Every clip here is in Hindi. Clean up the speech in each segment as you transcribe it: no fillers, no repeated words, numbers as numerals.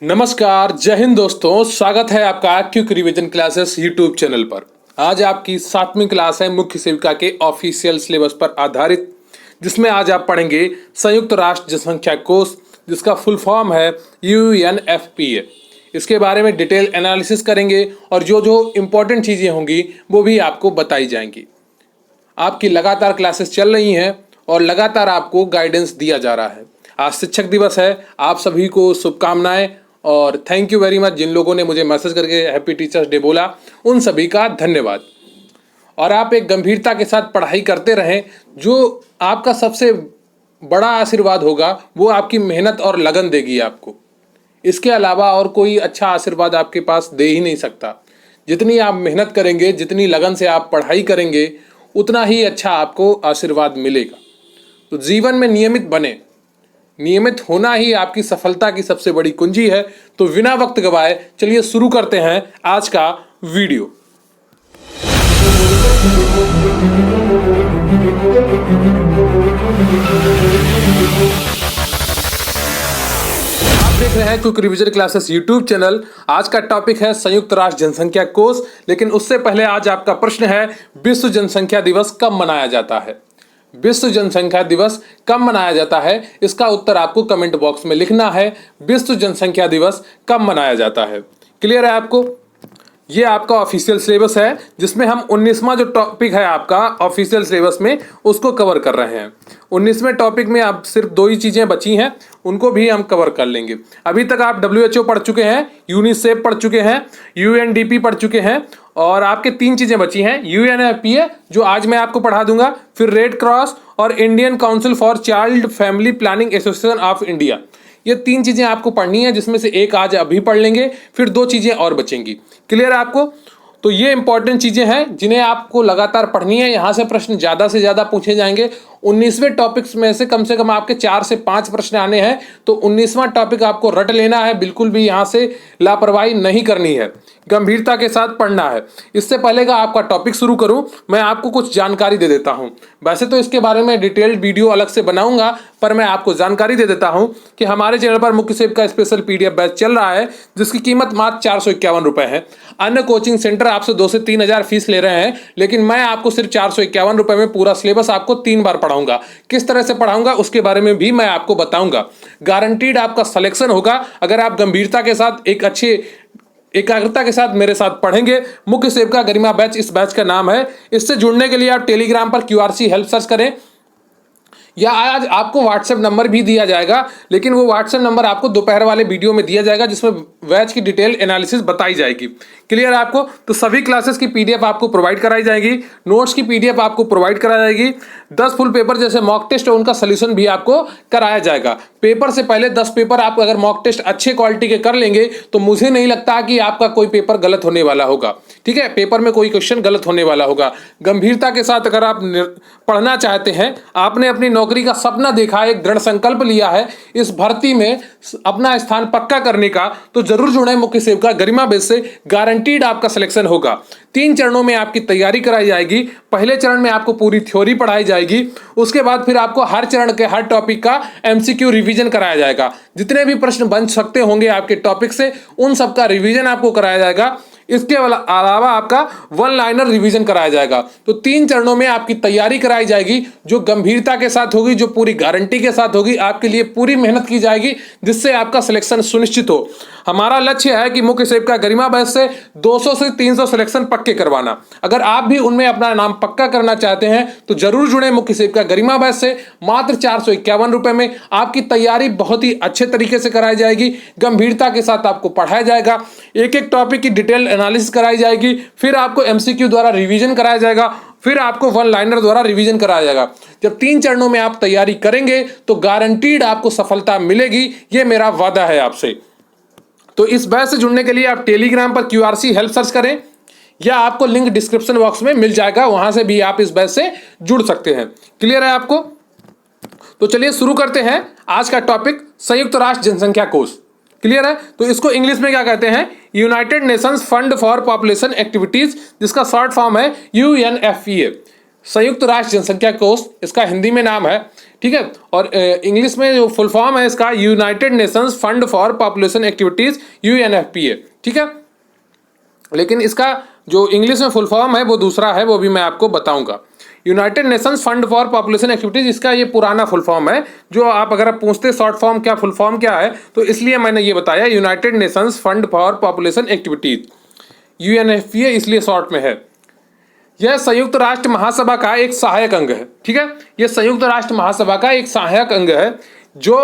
नमस्कार, जय हिंद दोस्तों। स्वागत है आपका quick revision classes YouTube channel पर। आज आपकी 7वीं क्लास है मुख्य सेविका के ऑफिशियल सिलेबस पर आधारित, जिसमें आज आप पढ़ेंगे संयुक्त राष्ट्र जनसंख्या कोष, जिसका फुल फॉर्म है UNFPA। इसके बारे में डिटेल एनालिसिस करेंगे और जो जो इम्पोर्टेंट चीज़ें होंगी वो भी आपको बताई जाएंगी। आपकी लगातार क्लासेस चल रही हैं और लगातार आपको गाइडेंस दिया जा रहा है। आज शिक्षक दिवस है, आप सभी को शुभकामनाएं और थैंक यू वेरी मच। जिन लोगों ने मुझे मैसेज करके हैप्पी टीचर्स डे बोला, उन सभी का धन्यवाद। और आप एक गंभीरता के साथ पढ़ाई करते रहें। जो आपका सबसे बड़ा आशीर्वाद होगा वो आपकी मेहनत और लगन देगी आपको। इसके अलावा और कोई अच्छा आशीर्वाद आपके पास दे ही नहीं सकता। जितनी आप मेहनत करेंगे, जितनी लगन से आप पढ़ाई करेंगे, उतना ही अच्छा आपको आशीर्वाद मिलेगा। तो जीवन में नियमित बने। नियमित होना ही आपकी सफलता की सबसे बड़ी कुंजी है। तो बिना वक्त गवाए चलिए शुरू करते हैं आज का वीडियो। आप देख रहे हैं quick revision classes YouTube channel. आज का टॉपिक है संयुक्त राष्ट्र जनसंख्या कोष। लेकिन उससे पहले आज आपका प्रश्न है, विश्व जनसंख्या दिवस कब मनाया जाता है? विश्व जनसंख्या दिवस कब मनाया जाता है, इसका उत्तर आपको कमेंट बॉक्स में लिखना है। विश्व जनसंख्या दिवस कब मनाया जाता है? क्लियर है आपको? ये आपका ऑफिशियल सिलेबस है, जिसमें हम 19वां जो टॉपिक है आपका ऑफिशियल सिलेबस में, उसको कवर कर रहे हैं। 19वें टॉपिक में अब सिर्फ 2 ही चीज़ें बची हैं, उनको भी हम कवर कर लेंगे। अभी तक आप WHO पढ़ चुके हैं, यूनिसेफ पढ़ चुके हैं, UNDP पढ़ चुके हैं और आपके 3 चीज़ें बची हैं। UNFPA जो आज मैं आपको पढ़ा दूंगा, फिर रेड क्रॉस और Indian council for child family planning association of India. ये 3 चीज़ें आपको पढ़नी है, जिसमें से एक आज अभी पढ़ लेंगे, फिर 2 चीज़ें और बचेंगी। क्लियर है आपको? तो ये इंपॉर्टेंट चीज़ें हैं जिन्हें आपको लगातार पढ़नी है। यहाँ से प्रश्न ज़्यादा से ज़्यादा पूछे जाएंगे। 19वें टॉपिक्स में से कम आपके 4 से 5 प्रश्न आने हैं। तो 19वां टॉपिक आपको रट लेना है, बिल्कुल भी यहाँ से लापरवाही नहीं करनी है, गंभीरता के साथ पढ़ना है। इससे पहले का आपका टॉपिक शुरू करूँ, मैं आपको कुछ जानकारी दे देता हूँ। वैसे तो इसके बारे में डिटेल्ड वीडियो अलग से बनाऊंगा, पर मैं आपको जानकारी दे देता हूँ कि हमारे चैनल पर मुख्य सेव का स्पेशल PDF बैच चल रहा है, जिसकी कीमत मात्र 451 रुपये है। अन्य कोचिंग सेंटर आपसे 2 से 3 हज़ार फीस ले रहे हैं, लेकिन मैं आपको सिर्फ 451 रुपये में पूरा सिलेबस आपको 3 बार पढ़ाऊंगा। किस तरह से पढ़ाऊंगा उसके बारे में भी मैं आपको बताऊंगा। गारंटीड आपका सिलेक्शन होगा अगर आप गंभीरता के साथ एक अच्छे एकाग्रता के साथ मेरे साथ पढ़ेंगे। मुख्य सेव का गरिमा बैच इस बैच का नाम है। इससे जुड़ने के लिए आप टेलीग्राम पर QRC हेल्प सर्च करें, या आज आपको व्हाट्सएप नंबर भी दिया जाएगा, लेकिन वो व्हाट्सएप नंबर आपको दोपहर वाले वीडियो में दिया जाएगा, जिसमें बैच की डिटेल एनालिसिस बताई जाएगी। क्लियर है आपको? तो सभी क्लासेस की PDF आपको प्रोवाइड कराई जाएगी, नोट्स की PDF आपको प्रोवाइड कराई जाएगी। 10 फुल पेपर जैसे मॉक टेस्ट है, उनका सोल्यूशन भी आपको कराया जाएगा। पेपर से पहले 10 पेपर आप अगर मॉक टेस्ट अच्छे क्वालिटी के कर लेंगे, तो मुझे नहीं लगता कि आपका कोई पेपर गलत होने वाला होगा। ठीक है, पेपर में कोई क्वेश्चन गलत होने वाला होगा। गंभीरता के साथ अगर आप पढ़ना चाहते हैं, आपने अपनी नौकरी का सपना देखा है, एक दृढ़ संकल्प लिया है इस भर्ती में अपना स्थान पक्का करने का, तो जरूर जुड़े मुख्य सेव का गरिमा बैच से। गारंटीड आपका सिलेक्शन होगा। 3 चरणों में आपकी तैयारी कराई जाएगी। पहले चरण में आपको पूरी थ्योरी पढ़ाई जाएगी, उसके बाद फिर आपको हर चरण के हर टॉपिक का MCQ रिवीजन कराया जाएगा। जितने भी प्रश्न बन सकते होंगे आपके टॉपिक से, उन सबका रिवीजन आपको कराया जाएगा। इसके अलावा आपका 1 लाइनर रिवीजन कराया जाएगा। तो 3 चरणों में आपकी तैयारी कराई जाएगी, जो गंभीरता के साथ होगी, जो पूरी गारंटी के साथ होगी। आपके लिए पूरी मेहनत की जाएगी, जिससे आपका सिलेक्शन सुनिश्चित हो। हमारा लक्ष्य है कि मुख्य सेव का गरिमा बैच से 200 से 300 सिलेक्शन पक्के करवाना। अगर आप भी उनमें अपना नाम पक्का करना चाहते हैं, तो जरूर जुड़े मुख्य सेव का गरिमा बैच से। मात्र 451 रुपए में आपकी तैयारी बहुत ही अच्छे तरीके से कराई जाएगी। गंभीरता के साथ आपको पढ़ाया जाएगा, एक एक टॉपिक की डिटेल एनालिसिस कराई जाएगी, फिर आपको MCQ द्वारा रिवीजन कराया जाएगा, फिर आपको 1 लाइनर द्वारा रिवीजन कराया जाएगा। जब 3 चरणों में आप तैयारी करेंगे, तो गारंटीड आपको सफलता मिलेगी। ये मेरा वादा है आपसे। तो इस बैच से जुड़ने के लिए आप टेलीग्राम पर QRC हेल्प सर्च करें, या आपको लिंक डिस्क्रिप्शन बॉक्स में मिल जाएगा, वहां से भी आप इस बैच से जुड़ सकते हैं। क्लियर है आपको? तो चलिए शुरू करते हैं आज का टॉपिक, संयुक्त राष्ट्र जनसंख्या कोष। क्लियर है? तो इसको इंग्लिश में क्या कहते हैं? United Nations fund for population activities, जिसका शॉर्ट फॉर्म है UNFPA। संयुक्त राष्ट्र जनसंख्या कोष इसका हिंदी में नाम है। ठीक है। और इंग्लिश में जो फुल फॉर्म है इसका United Nations fund for population activities, UNFPA, ठीक है। लेकिन इसका जो इंग्लिश में फुल फॉर्म है वो दूसरा है, वो भी मैं आपको बताऊंगा। United Nations fund for population activities, इसका ये पुराना फुल फॉर्म है। जो आप अगर आप पूछते शॉर्ट फॉर्म क्या, फुल फॉर्म क्या है, तो इसलिए मैंने ये बताया United Nations fund for population activities, UNFPA इसलिए शॉर्ट में है। यह संयुक्त राष्ट्र महासभा का एक सहायक अंग है, ठीक है। यह संयुक्त राष्ट्र महासभा का एक सहायक अंग है जो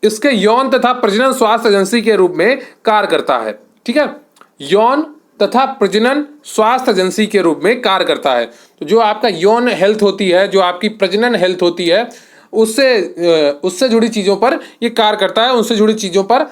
इसके यौन तथा प्रजनन स्वास्थ्य एजेंसी के रूप में कार्य करता है, ठीक है। यौन तथा प्रजनन स्वास्थ्य एजेंसी के रूप में कार्य करता है। तो जो आपका यौन हेल्थ होती है, जो आपकी प्रजनन हेल्थ होती है, उससे जुड़ी चीज़ों पर ये कार्य करता है, उनसे जुड़ी चीज़ों पर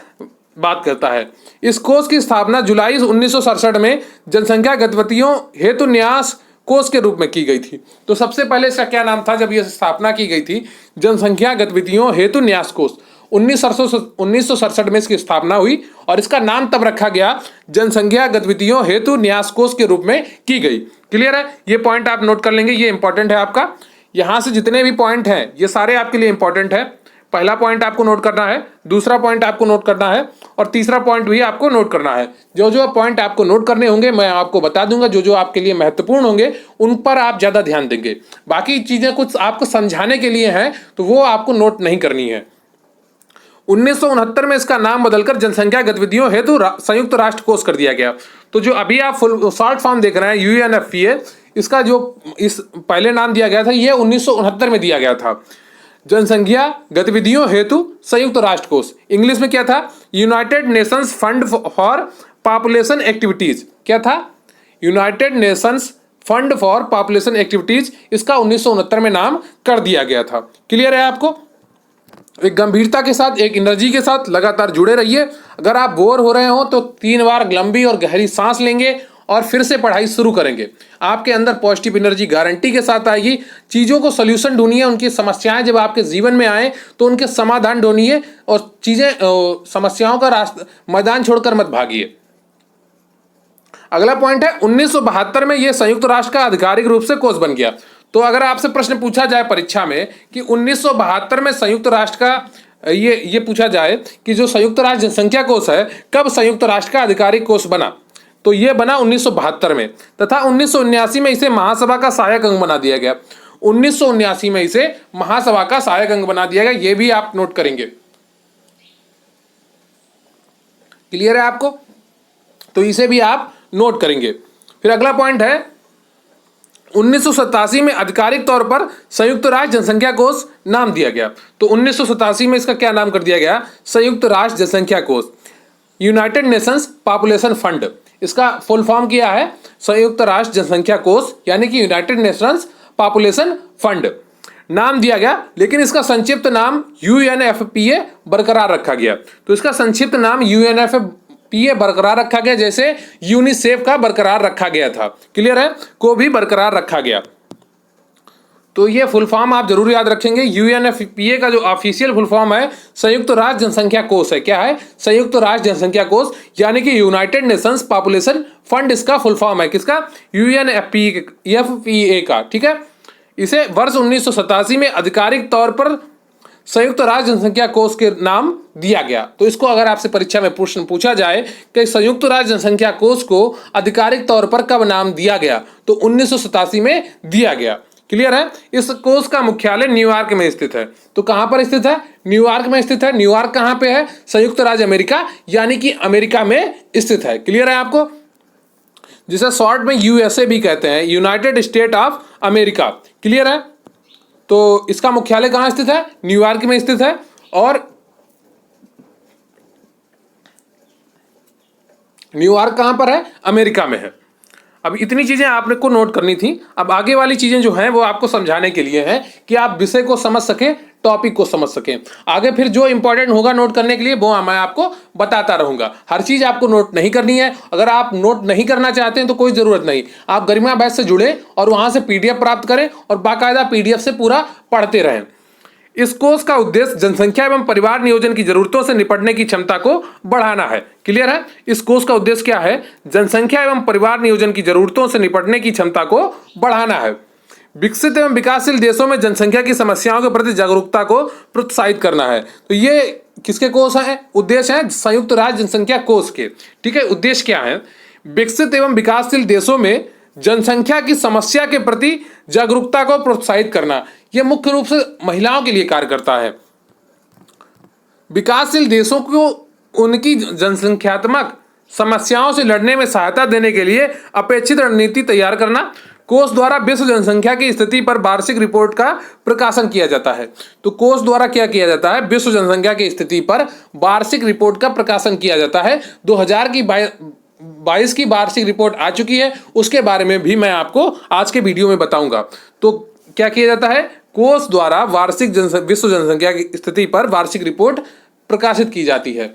बात करता है। इस कोष की स्थापना जुलाई 1967 में जनसंख्या गतिविधियों हेतु न्यास कोष के रूप में की गई थी। तो सबसे पहले इसका क्या नाम था जब यह स्थापना की गई थी? जनसंख्या गतिविधियों हेतु न्यास कोष। 1967 में इसकी स्थापना हुई और इसका नाम तब रखा गया जनसंख्या गतिविधियों हेतु न्यास कोष के रूप में की गई। क्लियर है? ये पॉइंट आप नोट कर लेंगे, ये इंपॉर्टेंट है आपका। यहां से जितने भी पॉइंट हैं ये सारे आपके लिए इंपॉर्टेंट है। पहला पॉइंट आपको नोट करना है, दूसरा पॉइंट आपको नोट करना है और तीसरा पॉइंट भी आपको नोट करना है। जो जो पॉइंट आपको नोट करने होंगे मैं आपको बता दूंगा, जो जो आपके लिए महत्वपूर्ण होंगे उन पर आप ज्यादा ध्यान देंगे। बाकी चीजें कुछ आपको समझाने के लिए हैं तो वो आपको नोट नहीं करनी है। 1969 में इसका नाम बदलकर जनसंख्या गतिविधियों हेतु संयुक्त राष्ट्र कोष कर दिया गया। तो जो अभी आप फुल शॉर्ट फॉर्म देख रहे हैं UNFPA, इसका जो इस पहले नाम दिया गया था ये 1969 में दिया गया था, जनसंख्या गतिविधियों हेतु संयुक्त राष्ट्र कोष। इंग्लिश में क्या था? United Nations fund for population activities. क्या था? United Nations fund for population activities. इसका 1969 में नाम कर दिया गया था। क्लियर है आपको? एक गंभीरता के साथ, एक एनर्जी के साथ लगातार जुड़े रहिए। अगर आप बोर हो रहे हो तो 3 बार लंबी और गहरी सांस लेंगे और फिर से पढ़ाई शुरू करेंगे। आपके अंदर पॉजिटिव एनर्जी गारंटी के साथ आएगी। चीज़ों को सॉल्यूशन ढूंढिए, उनकी समस्याएं जब आपके जीवन में आए तो उनके समाधान ढूंढिए और समस्याओं का रास्ता मैदान छोड़कर मत भागिए। अगला पॉइंट है 1972 में यह संयुक्त राष्ट्र का आधिकारिक रूप से कोष बन गया। तो अगर आपसे प्रश्न पूछा जाए परीक्षा में कि 1972 में संयुक्त राष्ट्र का ये पूछा जाए कि जो संयुक्त राष्ट्र जनसंख्या कोष है कब संयुक्त राष्ट्र का आधिकारिक कोष बना, तो ये बना 1972 में तथा 1979 में इसे महासभा का सहायक अंग बना दिया गया। 1979 में इसे महासभा का सहायक अंग बना दिया गया, ये भी आप नोट करेंगे। क्लियर है आपको? तो इसे भी आप नोट करेंगे। फिर अगला पॉइंट है 1987 में आधिकारिक तौर पर संयुक्त राष्ट्र जनसंख्या कोष नाम दिया गया। तो 1987 में इसका क्या नाम कर दिया गया? संयुक्त राष्ट्र जनसंख्या कोष, यूनाइटेड नेशंस पॉपुलेशन फंड। इसका फुल फॉर्म क्या है? संयुक्त राष्ट्र जनसंख्या कोष, यानी कि यूनाइटेड नेशंस पॉपुलेशन फंड नाम दिया गया, लेकिन इसका संक्षिप्त नाम UNFPA बरकरार रखा गया। तो इसका संक्षिप्त नाम UNFPA बरकरार रखा गया, जैसे यूनिसेफ का बरकरार रखा गया था। क्लियर है? को भी बरकरार रखा गया। तो ये फुल फॉर्म आप जरूर याद रखेंगे। UNFPA का जो ऑफिशियल फुल फॉर्म है संयुक्त राष्ट्र जनसंख्या कोष है। क्या है? संयुक्त राष्ट्र जनसंख्या कोष, यानी कि यूनाइटेड नेशंस पॉपुलेशन फंड इसका फुल फॉर्म है। किसका? UNFPA का। ठीक है। इसे वर्ष 1987 में आधिकारिक तौर पर संयुक्त राष्ट्र जनसंख्या कोष के नाम दिया गया। तो इसको अगर आपसे परीक्षा में प्रश्न पूछा जाए कि संयुक्त राष्ट्र जनसंख्या कोष को आधिकारिक तौर पर कब नाम दिया गया, तो 1987 में दिया गया। क्लियर है? इस कोष का मुख्यालय न्यूयॉर्क में स्थित है। तो कहां पर स्थित है? न्यूयॉर्क में स्थित है। न्यूयॉर्क कहां पे है? संयुक्त राज्य अमेरिका, यानी कि अमेरिका में स्थित है। क्लियर है आपको? जिसे शॉर्ट में USA भी कहते हैं, United state of America. Clear है? तो इसका मुख्यालय कहां स्थित है? न्यूयॉर्क में स्थित है। और न्यूयॉर्क कहां पर है? अमेरिका में है। अब इतनी चीजें आपने को नोट करनी थी। अब आगे वाली चीजें जो हैं वो आपको समझाने के लिए हैं कि आप विषय को समझ सकें, टॉपिक को समझ सकें। आगे फिर जो इंपॉर्टेंट होगा नोट करने के लिए वो मैं आपको बताता रहूंगा। हर चीज आपको नोट नहीं करनी है। अगर आप नोट नहीं करना चाहते हैं तो कोई जरूरत नहीं, आप गरिमा बैच से जुड़े और वहां से PDF प्राप्त करें और बाकायदा PDF से पूरा पढ़ते रहें। इस कोष का उद्देश्य जनसंख्या एवं परिवार नियोजन की जरूरतों से निपटने की क्षमता को बढ़ाना है। क्लियर है? इस कोष का उद्देश्य क्या है? जनसंख्या एवं परिवार नियोजन की जरूरतों से निपटने की क्षमता को बढ़ाना है। विकसित एवं विकासशील देशों में जनसंख्या की समस्याओं के प्रति जागरूकता को प्रोत्साहित करना है। तो ये किसके कोष हैं? उद्देश्य हैं संयुक्त राष्ट्र जनसंख्या कोष के। ठीक है, उद्देश्य क्या है? विकसित एवं विकासशील देशों में जनसंख्या की समस्या के प्रति जागरूकता को प्रोत्साहित करना। यह मुख्य रूप से महिलाओं के लिए कार्य करता है। विकासशील देशों को उनकी जनसंख्यात्मक समस्याओं से लड़ने में सहायता देने के लिए अपेक्षित रणनीति तैयार करना। कोष द्वारा विश्व जनसंख्या की स्थिति पर वार्षिक रिपोर्ट का प्रकाशन किया जाता है। तो कोष द्वारा क्या किया जाता है? विश्व जनसंख्या की स्थिति पर वार्षिक रिपोर्ट का प्रकाशन किया जाता है। 2022 की वार्षिक रिपोर्ट आ चुकी है, उसके बारे में भी मैं आपको आज के वीडियो में बताऊंगा। तो क्या किया जाता है? कोष द्वारा वार्षिक विश्व जनसंख्या की स्थिति पर वार्षिक रिपोर्ट प्रकाशित की जाती है।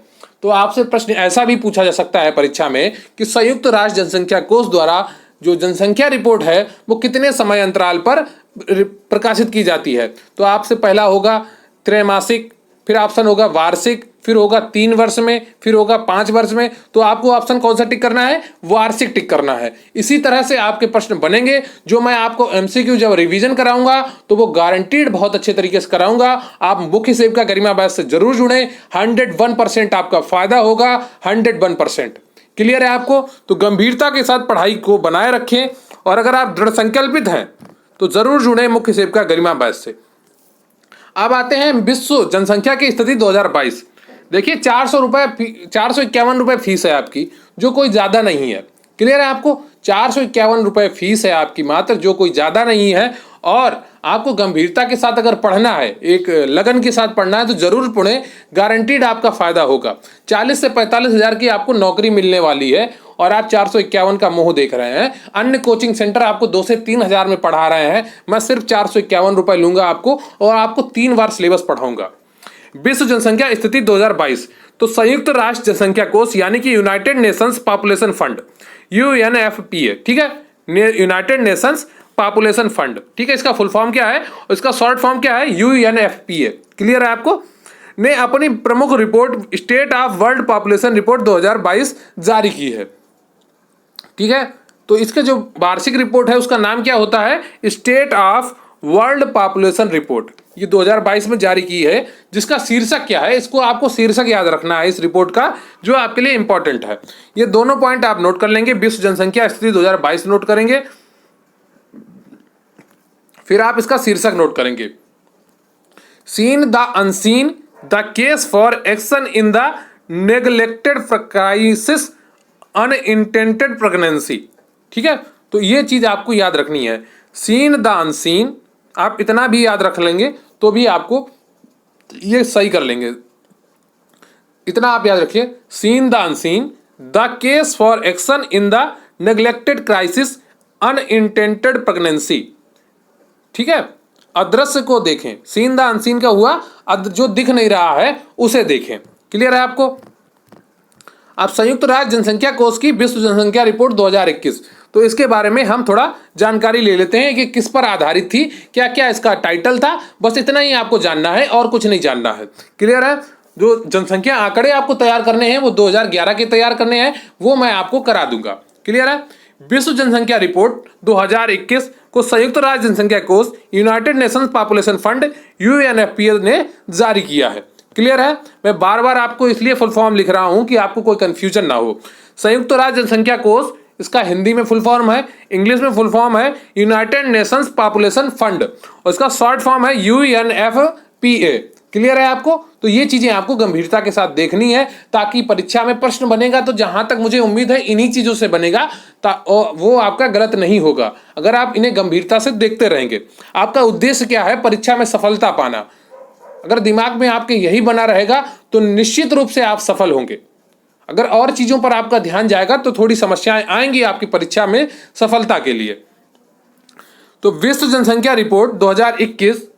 तो आपसे प्रश्न ऐसा भी पूछा जा सकता है परीक्षा में कि संयुक्त राष्ट्र जनसंख्या कोष द्वारा जो जनसंख्या रिपोर्ट है वो कितने समय अंतराल पर प्रकाशित की जाती है? तो आपसे पहला होगा त्रैमासिक, फिर ऑप्शन होगा वार्षिक, फिर होगा 3 वर्ष में, फिर होगा 5 वर्ष में। तो आपको ऑप्शन कौन सा टिक करना है? वार्षिक टिक करना है। इसी तरह से आपके प्रश्न बनेंगे, जो मैं आपको एमसीक्यू जब रिवीजन कराऊंगा तो वो गारंटीड बहुत अच्छे तरीके से कराऊंगा। आप मुख्य सेविका गरिमा बैच से जरूर जुड़े, 101% आपका फायदा होगा, 101%। क्लियर है आपको? तो गंभीरता के साथ पढ़ाई को बनाए रखें, और अगर आप दृढ़ संकल्पित हैं तो जरूर जुड़े मुख्य सेविका गरिमा बैच से। अब आते हैं विश्व जनसंख्या की स्थिति 2022। देखिए 451 रुपये फीस है आपकी, जो कोई ज़्यादा नहीं है। क्लियर है आपको? 451 रुपये फीस है आपकी मात्र, जो कोई ज़्यादा नहीं है। और आपको गंभीरता के साथ अगर पढ़ना है, एक लगन के साथ पढ़ना है, तो जरूर पढ़ें, गारंटीड आपका फायदा होगा। 40 से 45 हज़ार की आपको नौकरी मिलने वाली है, और आप 451 का मुंह देख रहे हैं। अन्य कोचिंग सेंटर आपको 2 से 3 हज़ार में पढ़ा रहे हैं, मैं सिर्फ 451 रुपये लूंगा आपको, और आपको 3 बार सिलेबस पढ़ाऊंगा। विश्व जनसंख्या स्थिति 2022। तो संयुक्त राष्ट्र जनसंख्या कोष यानी कि United Nations population fund, UNFPA, ठीक है, यूनाइटेड नेशंस पॉपुलेशन फंड, ठीक है। इसका फुल फॉर्म क्या है, इसका शॉर्ट फॉर्म क्या है? UNFPA। क्लियर है आपको? ने अपनी प्रमुख report state of world population report 2022 जारी की है। ठीक है, तो इसका जो वार्षिक रिपोर्ट है उसका नाम क्या होता है? State of world population report. ये 2022 में जारी की है, जिसका शीर्षक क्या है, इसको आपको शीर्षक याद रखना है इस रिपोर्ट का, जो आपके लिए इंपॉर्टेंट है। ये दोनों पॉइंट आप नोट कर लेंगे। विश्व जनसंख्या स्थिति 2022 नोट करेंगे, फिर आप इसका शीर्षक नोट करेंगे। Seen the unseen, the case for action in the neglected crisis unintended pregnancy. ठीक है, तो ये चीज आपको याद रखनी है। सीन द अनसीन, आप इतना भी याद रख लेंगे तो भी आपको ये सही कर लेंगे। इतना आप याद रखिए, seen the unseen, the case for action in the neglected crisis unintended pregnancy. ठीक है, अदृश्य को देखें। सीन द अनसीन का हुआ जो दिख नहीं रहा है उसे देखें। क्लियर है आपको? अब संयुक्त राष्ट्र जनसंख्या कोष की विश्व जनसंख्या रिपोर्ट 2021, तो इसके बारे में हम थोड़ा जानकारी ले लेते हैं कि किस पर आधारित थी, क्या क्या इसका टाइटल था। बस इतना ही आपको जानना है और कुछ नहीं जानना है। क्लियर है? जो जनसंख्या आंकड़े आपको तैयार करने हैं वो 2011 के तैयार करने हैं, वो मैं आपको करा दूंगा। क्लियर है? विश्व जनसंख्या रिपोर्ट 2021 को संयुक्त राष्ट्र जनसंख्या कोष United Nations population fund UNFPA ने जारी किया है। क्लियर है? मैं बार बार आपको इसलिए फुल फॉर्म लिख रहा हूं कि आपको कोई कंफ्यूजन ना हो। संयुक्त राष्ट्र जनसंख्या कोष, इसका हिंदी में फुल फॉर्म है, इंग्लिश में फुल फॉर्म है यूनाइटेड नेशंस पॉपुलेशन फंड, और इसका शॉर्ट फॉर्म है UNFPA। क्लियर है आपको? तो ये चीजें आपको गंभीरता के साथ देखनी है, ताकि परीक्षा में प्रश्न बनेगा तो जहां तक मुझे उम्मीद है इन्हीं चीजों से बनेगा, वो आपका गलत नहीं होगा अगर आप इन्हें गंभीरता से देखते रहेंगे। आपका उद्देश्य क्या है? परीक्षा में सफलता पाना। अगर दिमाग में आपके यही बना रहेगा तो निश्चित रूप से आप सफल होंगे। अगर और चीजों पर आपका ध्यान जाएगा तो थोड़ी समस्याएं आएंगी आपकी परीक्षा में सफलता के लिए। तो विश्व जनसंख्या रिपोर्ट 2021,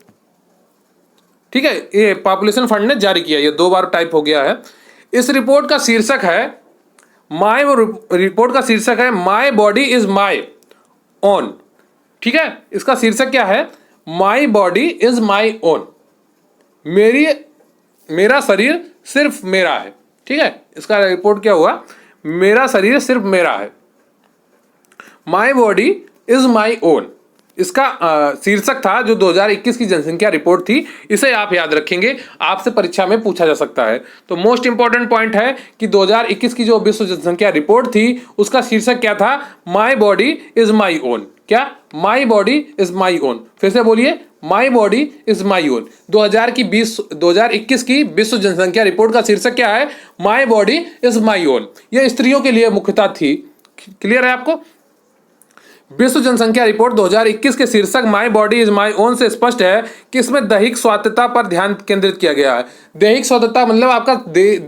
ठीक है, ये पॉपुलेशन फंड ने जारी किया। ये 2 बार टाइप हो गया है। इस रिपोर्ट का शीर्षक है my body is my own. ठीक है, इसका शीर्षक क्या है? My body is my own. मेरा शरीर सिर्फ मेरा है। ठीक है, इसका रिपोर्ट क्या हुआ? मेरा शरीर सिर्फ मेरा है। My body is my own. इसका शीर्षक था जो 2021 की जनसंख्या रिपोर्ट थी, इसे आप याद रखेंगे, आपसे परीक्षा में पूछा जा सकता है। तो मोस्ट इंपॉर्टेंट पॉइंट है कि 2021 की जो विश्व जनसंख्या रिपोर्ट थी उसका शीर्षक क्या था? My body is my own. क्या? My body is my own. फिर से बोलिए, my body is my own. 2021 की विश्व जनसंख्या रिपोर्ट का शीर्षक क्या है? My body is my own. यह स्त्रियों के लिए मुख्यतः थी। क्लियर है आपको? विश्व जनसंख्या रिपोर्ट 2021 के शीर्षक माई बॉडी इज माई ओन से स्पष्ट है कि इसमें दैहिक स्वायत्तता पर ध्यान केंद्रित किया गया है। दैहिक स्वायत्तता मतलब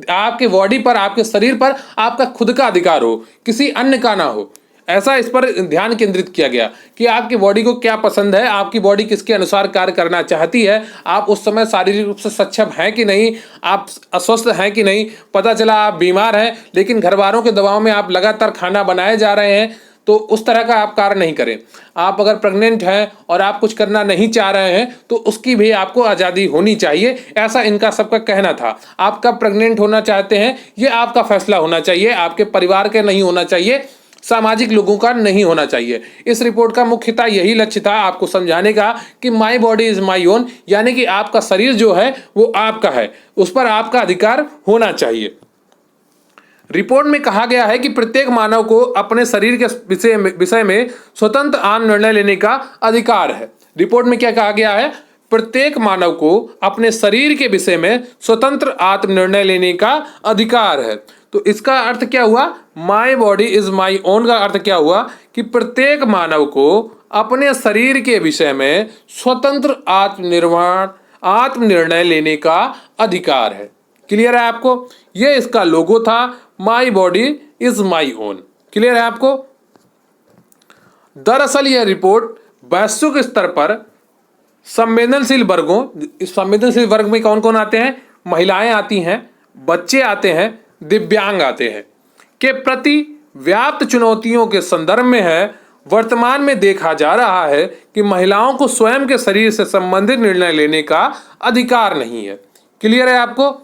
आपके बॉडी पर, आपके शरीर पर आपका खुद का अधिकार हो, किसी अन्य का ना हो, ऐसा इस पर ध्यान केंद्रित किया गया कि आपकी बॉडी को क्या पसंद है, आपकी बॉडी किसके अनुसार कार्य करना चाहती है, आप उस समय शारीरिक रूप से सक्षम हैं कि नहीं, आप अस्वस्थ हैं कि नहीं। पता चला आप बीमार हैं लेकिन घर वालों के दबाव में आप लगातार खाना बनाए जा रहे हैं, तो उस तरह का आप कार्य नहीं करें। आप अगर प्रेग्नेंट हैं और आप कुछ करना नहीं चाह रहे हैं तो उसकी भी आपको आज़ादी होनी चाहिए, ऐसा इनका सबका कहना था। आप कब प्रेग्नेंट होना चाहते हैं ये आपका फैसला होना चाहिए, आपके परिवार के नहीं होना चाहिए, सामाजिक लोगों का नहीं होना चाहिए। इस रिपोर्ट का मुख्यतः यही लक्ष्य था आपको समझाने का कि माई बॉडी इज माई ओन, यानी कि आपका शरीर जो है वो आपका है, उस पर आपका अधिकार होना चाहिए। रिपोर्ट में कहा गया है कि प्रत्येक मानव को अपने शरीर के विषय में स्वतंत्र आत्म निर्णय लेने का अधिकार है। रिपोर्ट में क्या कहा गया है? प्रत्येक मानव को अपने शरीर के विषय में स्वतंत्र आत्म निर्णय लेने का अधिकार है। तो इसका अर्थ क्या हुआ? माई बॉडी इज माई ओन का अर्थ क्या हुआ कि प्रत्येक मानव को अपने शरीर के विषय में स्वतंत्र आत्म निर्णय लेने का अधिकार है। क्लियर है आपको? ये इसका लोगो था, my body is my own. Clear है आपको? दरअसल यह रिपोर्ट वैश्विक स्तर पर संवेदनशील वर्गों, इस संवेदनशील वर्ग में कौन कौन आते हैं? महिलाएं आती हैं, बच्चे आते हैं, दिव्यांग आते हैं, के प्रति व्याप्त चुनौतियों के संदर्भ में है। वर्तमान में देखा जा रहा है कि महिलाओं को स्वयं के शरीर से संबंधित निर्णय लेने का अधिकार नहीं है। क्लियर है आपको?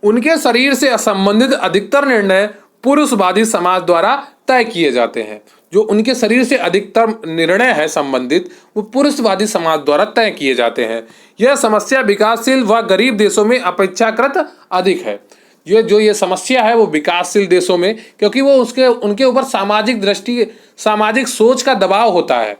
उनके शरीर से संबंधित अधिकतर निर्णय पुरुषवादी समाज द्वारा तय किए जाते हैं। जो उनके शरीर से अधिकतर निर्णय है संबंधित, वो पुरुषवादी समाज द्वारा तय किए जाते हैं। यह समस्या विकासशील व गरीब देशों में अपेक्षाकृत अधिक है। ये समस्या है वो विकासशील देशों में, क्योंकि वो उनके ऊपर सामाजिक सोच का दबाव होता है।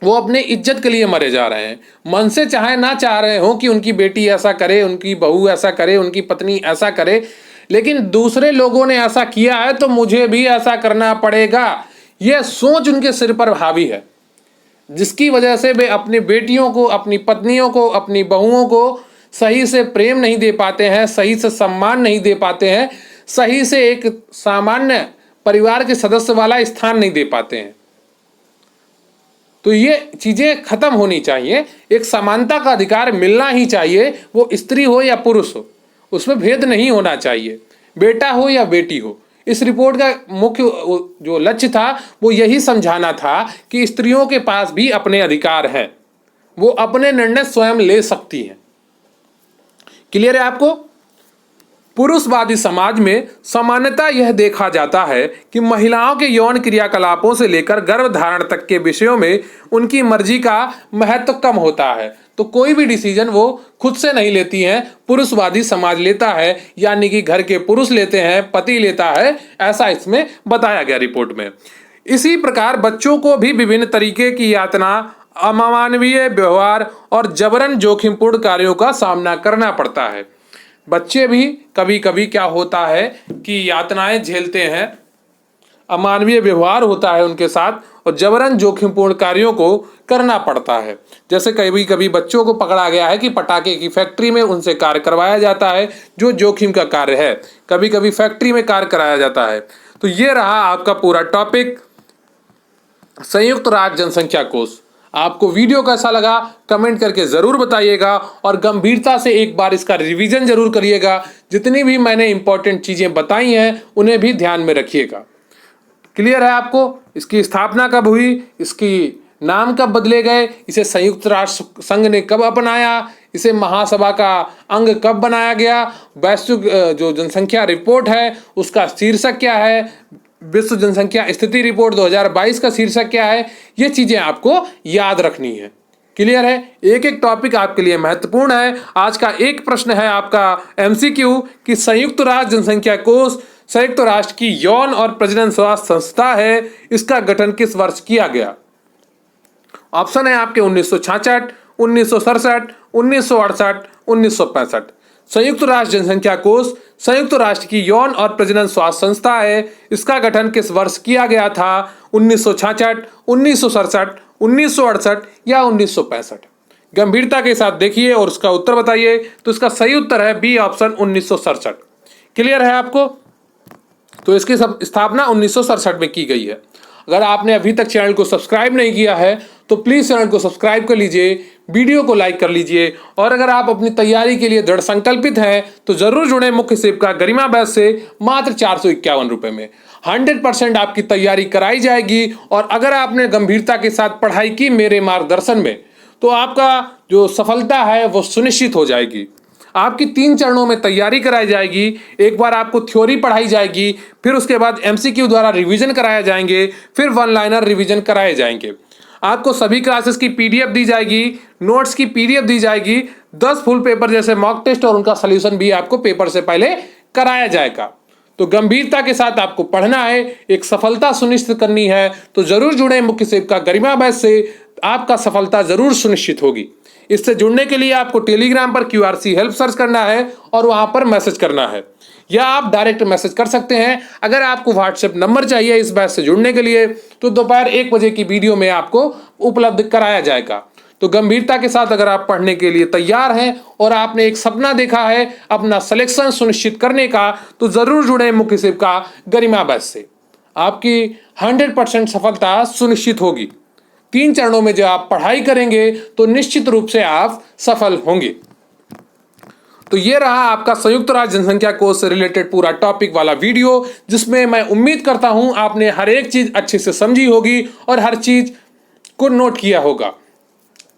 वो अपने इज्जत के लिए मरे जा रहे हैं, मन से चाहे ना चाह रहे हो कि उनकी बेटी ऐसा करे, उनकी बहू ऐसा करे, उनकी पत्नी ऐसा करे, लेकिन दूसरे लोगों ने ऐसा किया है तो मुझे भी ऐसा करना पड़ेगा। यह सोच उनके सिर पर हावी है, जिसकी वजह से वे अपनी बेटियों को, अपनी पत्नियों को, अपनी बहुओं को सही से प्रेम नहीं दे पाते हैं, सही से सम्मान नहीं दे पाते हैं, सही से एक सामान्य परिवार के सदस्य वाला स्थान नहीं दे पाते हैं। तो ये चीजें खत्म होनी चाहिए। एक समानता का अधिकार मिलना ही चाहिए, वो स्त्री हो या पुरुष हो, उसमें भेद नहीं होना चाहिए, बेटा हो या बेटी हो। इस रिपोर्ट का मुख्य जो लक्ष्य था वो यही समझाना था कि स्त्रियों के पास भी अपने अधिकार हैं, वो अपने निर्णय स्वयं ले सकती हैं। क्लियर है आपको? पुरुषवादी समाज में सामान्यतः यह देखा जाता है कि महिलाओं के यौन क्रियाकलापों से लेकर गर्भधारण तक के विषयों में उनकी मर्जी का महत्व कम होता है। तो कोई भी डिसीजन वो खुद से नहीं लेती हैं, पुरुषवादी समाज लेता है, यानी कि घर के पुरुष लेते हैं, पति लेता है, ऐसा इसमें बताया गया रिपोर्ट में। इसी प्रकार बच्चों को भी विभिन्न तरीके की यातना, अमानवीय व्यवहार और जबरन जोखिमपूर्ण कार्यों का सामना करना पड़ता है। बच्चे भी कभी कभी क्या होता है कि यातनाएं झेलते हैं, अमानवीय व्यवहार होता है उनके साथ और जबरन जोखिमपूर्ण कार्यों को करना पड़ता है। जैसे कभी कभी बच्चों को पकड़ा गया है कि पटाखे की फैक्ट्री में उनसे कार्य करवाया जाता है, जो जोखिम का कार्य है, कभी कभी फैक्ट्री में कार्य कराया जाता है। तो ये रहा आपका पूरा टॉपिक, संयुक्त राष्ट्र जनसंख्या कोष। आपको वीडियो कैसा लगा कमेंट करके ज़रूर बताइएगा और गंभीरता से एक बार इसका रिवीजन जरूर करिएगा। जितनी भी मैंने इंपॉर्टेंट चीज़ें बताई हैं उन्हें भी ध्यान में रखिएगा। क्लियर है आपको? इसकी स्थापना कब हुई, इसकी नाम कब बदले गए, इसे संयुक्त राष्ट्र संघ ने कब अपनाया, इसे महासभा का अंग कब बनाया गया, वैश्विक जो जनसंख्या रिपोर्ट है उसका शीर्षक क्या है, विश्व जनसंख्या स्थिति रिपोर्ट 2022 का शीर्षक क्या है, ये चीजें आपको याद रखनी है। क्लियर है? एक एक टॉपिक आपके लिए महत्वपूर्ण है। आज का एक प्रश्न है आपका एमसीक्यू कि संयुक्त राष्ट्र जनसंख्या कोष संयुक्त राष्ट्र की यौन और प्रजनन स्वास्थ्य संस्था है, इसका गठन किस वर्ष किया गया? ऑप्शन है आपके 1966, 1967, 1968, 1965। संयुक्त राष्ट्र जनसंख्या कोष संयुक्त राष्ट्र की यौन और प्रजनन स्वास्थ्य संस्था है, इसका गठन किस वर्ष किया गया था? 1966, 1967, 1968 या 1965? गंभीरता के साथ देखिए और उसका उत्तर बताइए। तो इसका सही उत्तर है बी ऑप्शन 1967। क्लियर है आपको? तो इसकी स्थापना 1967 में की गई है। अगर आपने अभी तक चैनल को सब्सक्राइब नहीं किया है तो प्लीज चैनल को सब्सक्राइब कर लीजिए, वीडियो को लाइक कर लीजिए और अगर आप अपनी तैयारी के लिए दृढ़ संकल्पित हैं तो जरूर जुड़े मुख्य सेविका गरिमा बैच से मात्र 451 रुपए में 100% आपकी तैयारी कराई जाएगी। और अगर आपने गंभीरता के साथ पढ़ाई की मेरे मार्गदर्शन में तो आपका जो सफलता है वो सुनिश्चित हो जाएगी। आपकी 3 चरणों में तैयारी कराई जाएगी। एक बार आपको थ्योरी पढ़ाई जाएगी, फिर उसके बाद एमसीक्यू द्वारा रिवीजन कराए जाएंगे, फिर वन लाइनर रिवीजन कराए जाएंगे। आपको सभी क्लासेस की पीडीएफ दी जाएगी, नोट्स की पीडीएफ दी जाएगी, 10 फुल पेपर जैसे मॉक टेस्ट और उनका सॉल्यूशन भी आपको पेपर से पहले कराया जाएगा। तो गंभीरता के साथ आपको पढ़ना है, एक सफलता सुनिश्चित करनी है, तो जरूर जुड़े मुख्य सेविका गरिमा बैच से, आपका सफलता जरूर सुनिश्चित होगी। इससे जुड़ने के लिए आपको टेलीग्राम पर QRC हेल्प सर्च करना है और वहां पर मैसेज करना है, या आप डायरेक्ट मैसेज कर सकते हैं। अगर आपको व्हाट्सएप नंबर चाहिए इस बैच से जुड़ने के लिए तो दोपहर 1 बजे की वीडियो में आपको उपलब्ध कराया जाएगा। तो गंभीरता के साथ अगर आप पढ़ने के लिए तैयार हैं और आपने एक सपना देखा है अपना सिलेक्शन सुनिश्चित करने का, तो जरूर जुड़े मुख्य सेविका गरिमा बैच से। आपकी 100% सफलता सुनिश्चित होगी। 3 चरणों में जब आप पढ़ाई करेंगे तो निश्चित रूप से आप सफल होंगे। तो ये रहा आपका संयुक्त राष्ट्र जनसंख्या कोष से रिलेटेड पूरा टॉपिक वाला वीडियो, जिसमें मैं उम्मीद करता हूं आपने हर एक चीज अच्छे से समझी होगी और हर चीज को नोट किया होगा।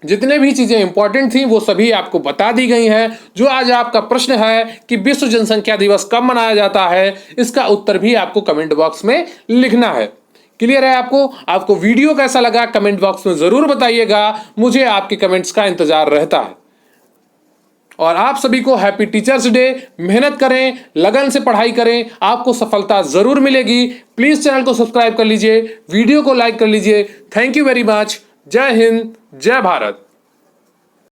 जितने भी चीजें इंपॉर्टेंट थी वो सभी आपको बता दी गई हैं। जो आज आपका प्रश्न है कि विश्व जनसंख्या दिवस कब मनाया जाता है, इसका उत्तर भी आपको कमेंट बॉक्स में लिखना है। क्लियर है आपको वीडियो कैसा लगा कमेंट बॉक्स में जरूर बताइएगा, मुझे आपके कमेंट्स का इंतजार रहता है। और आप सभी को हैप्पी टीचर्स डे। मेहनत करें, लगन से पढ़ाई करें, आपको सफलता जरूर मिलेगी। प्लीज चैनल को सब्सक्राइब कर लीजिए, वीडियो को लाइक कर लीजिए। Thank you very much. जय हिंद, जय भारत।